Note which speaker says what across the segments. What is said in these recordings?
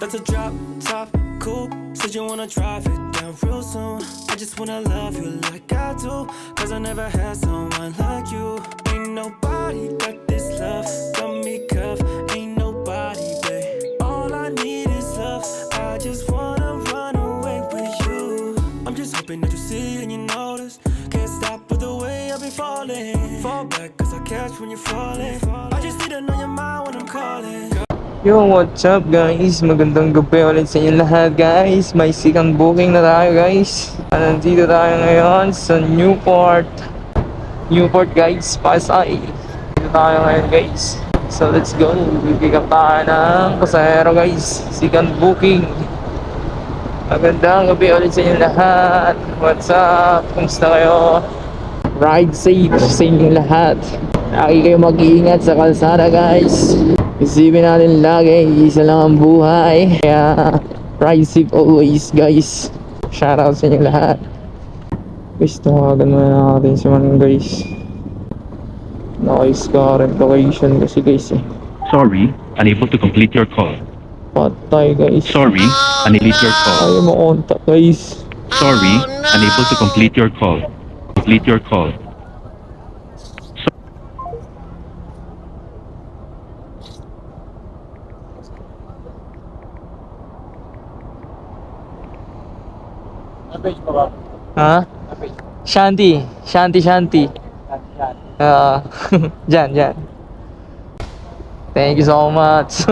Speaker 1: That's a drop top cool. Said you wanna drive it down real soon. I just wanna love you like I do, cause I never had someone like you. Ain't nobody got this love, got me cuffed. Ain't nobody, babe. All I need is love. I just wanna run away with you. I'm just hoping that you see and you notice. Can't stop with the way I've been falling. Fall back cause I catch when you're falling. I just need to know your mind when I'm calling.
Speaker 2: Yo, what's up guys? Magandang gabi ulit sa inyo lahat guys. May sikang booking na tayo guys. Nandito tayo ngayon sa Newport guys, Pasay. Dito tayo ngayon guys. So let's go. Pick up tayo ng pasahero guys. Sikang booking. Magandang gabi ulit sa inyo lahat. What's up? Kumusta kayo? Ride safe sa inyo lahat. Lagi kayo mag-iingat sa kalsada guys. Isipin natin lagi, isa lang ang buhay. Kaya ride safe always guys. Shoutout sa inyo lahat. Guys, tawagan muna natin si Manong guys. Nice current location kasi guys eh.
Speaker 3: Sorry, unable to complete your call.
Speaker 2: Patay guys.
Speaker 3: Sorry, unable your call.
Speaker 2: Ayaw makontak guys.
Speaker 3: Sorry, unable to complete your call. Complete your call.
Speaker 2: Ha? Shanti. Dyan. Thank you so much.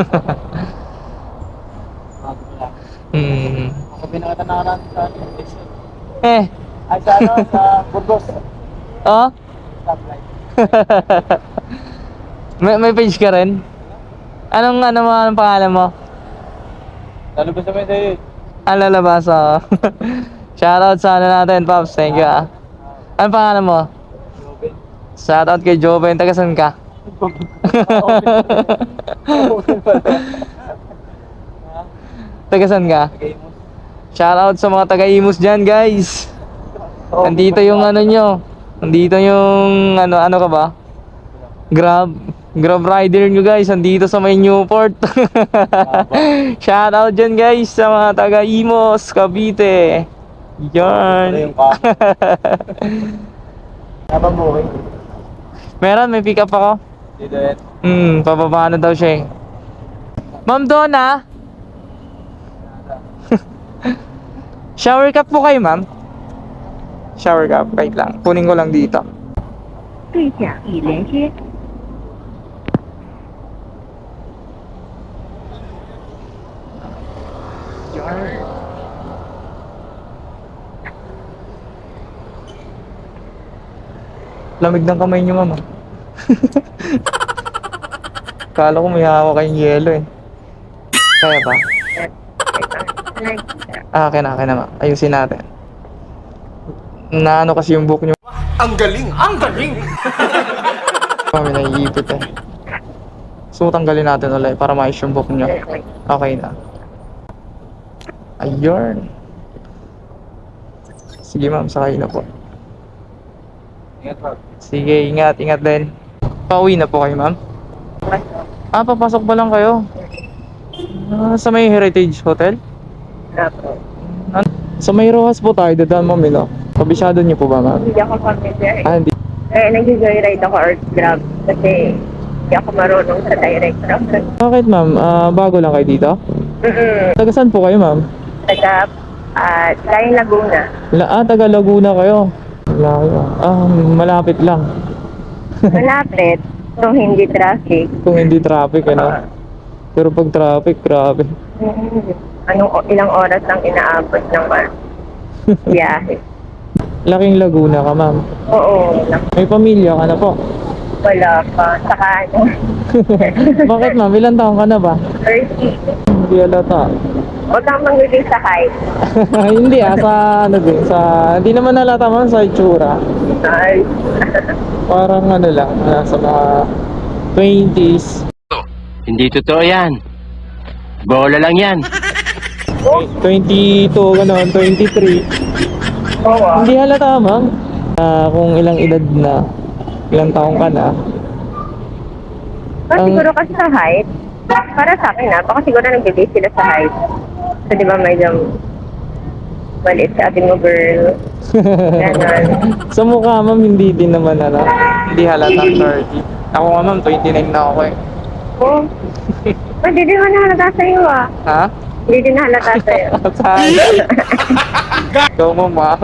Speaker 4: Ako pinakatanaran sa
Speaker 2: Eh.
Speaker 4: ay sa ano, sa Burgos.
Speaker 2: Oh?
Speaker 4: Stoplight.
Speaker 2: may page ka rin? Anong pangalan mo?
Speaker 4: Lalabas naman sa'yo.
Speaker 2: Lalabas ako. Shoutout sa natin, Pops. Thank you Anong pangalan mo? Shoutout kay Joven. Taga saan ka? Taga saan ka? Shoutout sa mga taga-Imus dyan, guys. Nandito yung ano nyo. Nandito yung ano ka ba? Grab rider nyo guys. Nandito sa may Newport. Shoutout dyan guys sa mga taga-Imos, Cavite. Yarn.
Speaker 4: Habang buhay.
Speaker 2: Meron, may pick up ako.
Speaker 4: Dito yan.
Speaker 2: Pababa na daw siya eh. Ma'am Donna. Shower cap po kayo ma'am. Shower cap, wait lang. Kunin ko lang dito.
Speaker 5: 对讲已连接。
Speaker 2: Lamig ng kamay niyo ma'am. Kala ko may hawak kayong yelo eh. Kaya ba? Okay na ma'am. Ayusin natin. Naano kasi yung book niyo.
Speaker 1: Ang galing!
Speaker 2: Kami naiipit eh. So tanggalin natin ulit para maayos yung book niyo. Okay na. Ayun. Sige ma'am, sakay na po.
Speaker 4: Ingat bro.
Speaker 2: Sige, ingat din. Pauwi na po kayo ma'am? Papasok pa lang kayo. Sa may Heritage Hotel? Sa may Rojas po tayo, dadaan ma'am no? Kabisado niyo po ba ma'am?
Speaker 5: Hindi ako familiar.
Speaker 2: Hindi.
Speaker 5: Nag-joyride ako or Grab kasi hindi ako marunong sa direct route.
Speaker 2: Bakit ma'am? Bago lang kayo dito? Taga saan po kayo ma'am?
Speaker 5: Taga Lain Laguna.
Speaker 2: Taga Laguna kayo. Layo. Malapit lang.
Speaker 5: Malapit kung hindi traffic.
Speaker 2: Kung hindi traffic ano. Pero pag traffic, grabe.
Speaker 5: Ilang oras lang inaabot ng biyahe.
Speaker 2: Laking Laguna ka ma'am.
Speaker 5: Oo.
Speaker 2: May pamilya ka na po.
Speaker 5: Wala pa. Saka
Speaker 2: Bakit ma'am? Ilang taon ka na ba?
Speaker 5: 30.
Speaker 2: Hindi alata.
Speaker 5: Huwag kang mangilig sa height.
Speaker 2: Hindi sa hindi naman nalata ma'am sa itsura.
Speaker 5: Ay.
Speaker 2: Parang lang, sa mga 20s.
Speaker 6: Hindi totoo yan. Bola lang yan.
Speaker 2: 22, gano'n, 23.
Speaker 5: Oo.
Speaker 2: Hindi halata ma'am. Kung ilang edad na, ilang taong ka na.
Speaker 5: Siguro kasi sa height. Para sa akin baka siguro nag-base sila sa height. So, di ba medyo maliit sa ating mo girl. Ganon.
Speaker 2: Sa mukha ma'am, hindi din naman ano, hindi halatang 30. Ako nga ma'am, 29 na ako eh.
Speaker 5: Oh. Hindi din man halata sa'yo
Speaker 2: Ha?
Speaker 5: Hindi din halata sa'yo.
Speaker 2: Sayang. Ikaw ma'am ha.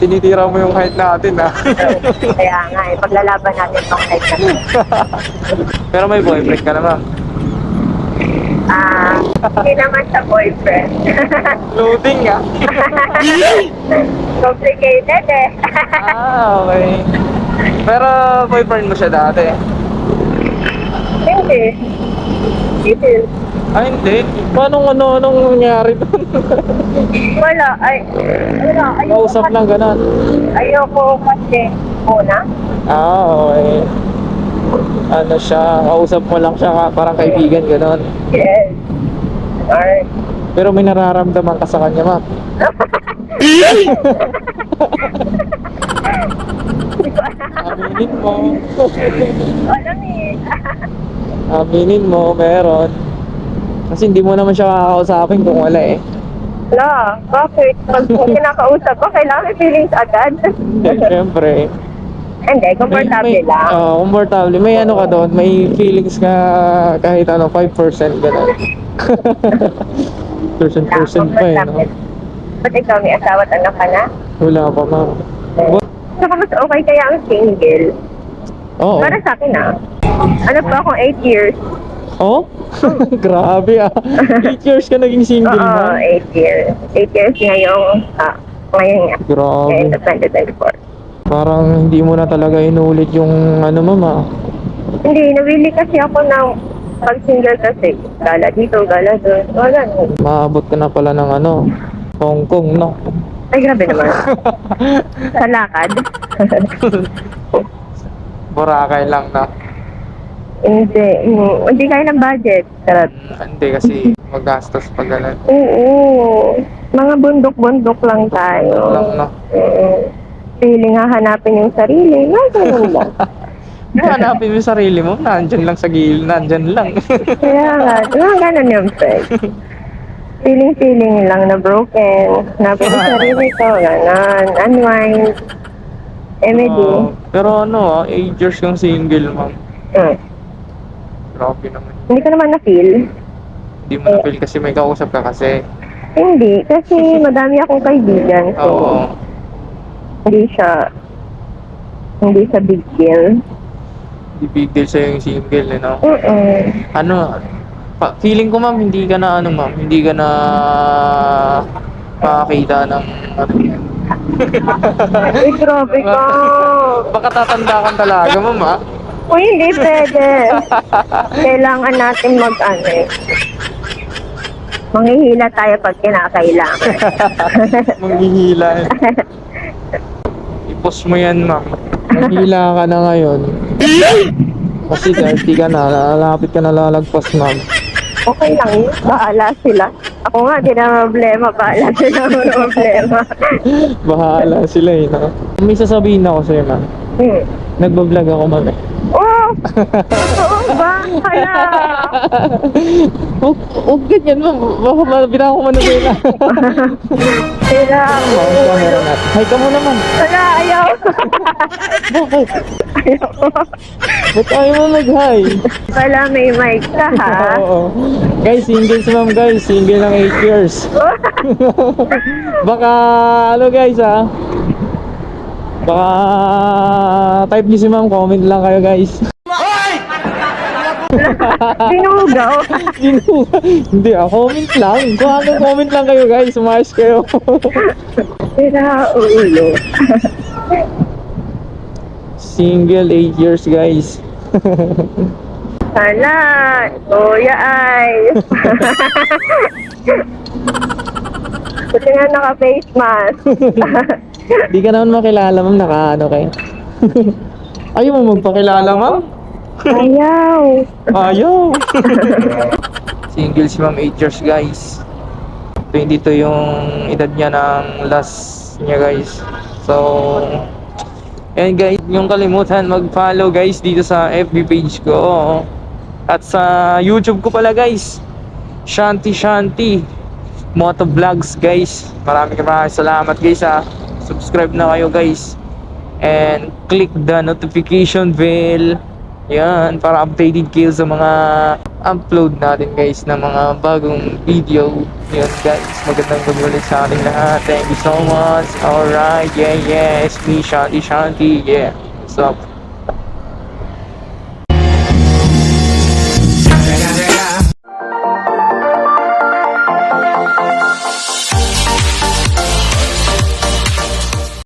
Speaker 2: Tinitira mo yung height natin ha.
Speaker 5: Kaya nga paglalaban natin tong height na to.
Speaker 2: Pero may boyfriend ka na ma'am.
Speaker 5: Hindi naman sa boyfriend.
Speaker 2: Loading ha.
Speaker 5: Complicated eh.
Speaker 2: Okay. Pero boyfriend mo siya dati?
Speaker 5: Hindi. Hindi.
Speaker 2: Hindi. Anong nangyari doon?
Speaker 5: Wala. Wala.
Speaker 2: Kausap lang ganun.
Speaker 5: Ayoko kasi muna.
Speaker 2: Okay. Ano siya, kausap mo lang siya, parang kaibigan ganun.
Speaker 5: Yes. Alright.
Speaker 2: Pero may nararamdaman ka sa kanya ma'am. Aminin mo.
Speaker 5: Alam eh.
Speaker 2: Aminin mo, meron. Kasi hindi mo naman siya kakausapin kung wala eh.
Speaker 5: Wala. Bakit? Pag kinakausap ko, kailangan may feelings agad.
Speaker 2: Siyempre.
Speaker 5: Hindi, komportable lang.
Speaker 2: Komportable. May ano ka doon, may feelings ka kahit ano, 5% gano'n. Percent pa eh, no?
Speaker 5: Ba't ikaw may asawa at anak ka na?
Speaker 2: Wala pa ma'am.
Speaker 5: Saka mas okay kaya ang single.
Speaker 2: Oo.
Speaker 5: Para sa akin ano pa akong 8 years.
Speaker 2: Oh? Grabe ah. 8 years ka naging single
Speaker 5: Oo,
Speaker 2: ma'am.
Speaker 5: 8 years. 8 years ngayong, ngayon nga.
Speaker 2: Grabe.
Speaker 5: Ngayon sa 2024.
Speaker 2: Parang hindi mo na talaga inulit yung ano ma'am ah.
Speaker 5: Hindi, nawili kasi ako ng pag single kasi. Gala dito, gala doon. Wala.
Speaker 2: Maabot ka na pala ng ano, Hong Kong, no?
Speaker 5: Ay, grabe naman. Sa lakad.
Speaker 2: Boracay lang na.
Speaker 5: Hindi kaya ng budget. Sarap.
Speaker 2: Hindi kasi magastos pag gano'n.
Speaker 5: Oo. Mga bundok-bundok lang tayo.
Speaker 2: Lang na.
Speaker 5: Feeling hahanapin yung sarili. Ganun lang.
Speaker 2: Hanapin mo yung sarili mo, nandyan lang sa gilid, nandyan lang.
Speaker 5: Kaya nga, ganun yung friend. Feeling lang na broken. Hanapin yung sarili ko. Ganun. Unwind. Emedy.
Speaker 2: Pero ano 8 years kang single, ma'am. Grabe naman.
Speaker 5: Hindi ko naman na-feel.
Speaker 2: Hindi mo na-feel kasi may kausap ka kasi.
Speaker 5: Hindi. Kasi madami akong kaibigan. So,
Speaker 2: Oo.
Speaker 5: hindi siya big deal.
Speaker 2: Hindi big deal sa'yo yung single, you know?
Speaker 5: Mm-mm.
Speaker 2: Feeling ko ma'am, hindi ka na hindi ka na makakita ng ano yan.
Speaker 5: Ay, grabe ka.
Speaker 2: Baka tatanda ka talaga, ma'am ha?
Speaker 5: Uy, hindi pwede. Kailangan natin manghihila tayo pag kinakailangan.
Speaker 2: Manghihila. I-post mo yan, ma'am. Manghihila ka na ngayon. Kasi 30 ka na, lalapit ka na lalagpas, ma'am.
Speaker 5: Okay lang yun. Bahala sila. Ako nga, di na problema. Bahala sila ng problema.
Speaker 2: Bahala sila eh, no? May sasabihin ako sa'yo, ma'am. Nagbablog ako, ma'am eh.
Speaker 5: Oh! Oo ba? Hala!
Speaker 2: Huwag ganyan, ma'am. Baka mabila ako manubela.
Speaker 5: Sila.
Speaker 2: Camera natin. Hi ka muna, ma'am.
Speaker 5: Hala, ayaw.
Speaker 2: Bakit?
Speaker 5: Ayaw.
Speaker 2: Ba't ayaw mo mag-hi?
Speaker 5: Wala, may mic ka ha.
Speaker 2: Oo. Guys, single si ma'am, guys. Single ng 8 years. Baka, ano guys ha? Baka type niyo si ma'am, comment lang kayo guys.
Speaker 5: Sinugaw.
Speaker 2: Hindi comment lang. Kung anong comment lang kayo guys, umayos kayo.
Speaker 5: Sila, ulo.
Speaker 2: Single 8 years guys.
Speaker 5: Hala, kuya ay. Kasi nga naka-face mask.
Speaker 2: Di ka naman makilala ma'am, naka-ano kayo. Ayaw mo magpakilala ma'am?
Speaker 5: Ayaw.
Speaker 2: Ayaw. Single si ma'am 8 years guys. 22 yung edad niya ng last niya guys. So and guys, yung kalimutan mag-follow guys dito sa FB page ko. At sa YouTube ko pala guys, Shanti Shanti Moto Vlogs guys. Maraming salamat guys ha. Subscribe na kayo guys. And click the notification bell. Yan, para updated kayo sa mga upload natin guys na mga bagong video. Yan guys, magandang gabi ulit sa ating lahat. Thank you so much. Alright, yeah, it's me, Shanti Shanti. Yeah, what's up?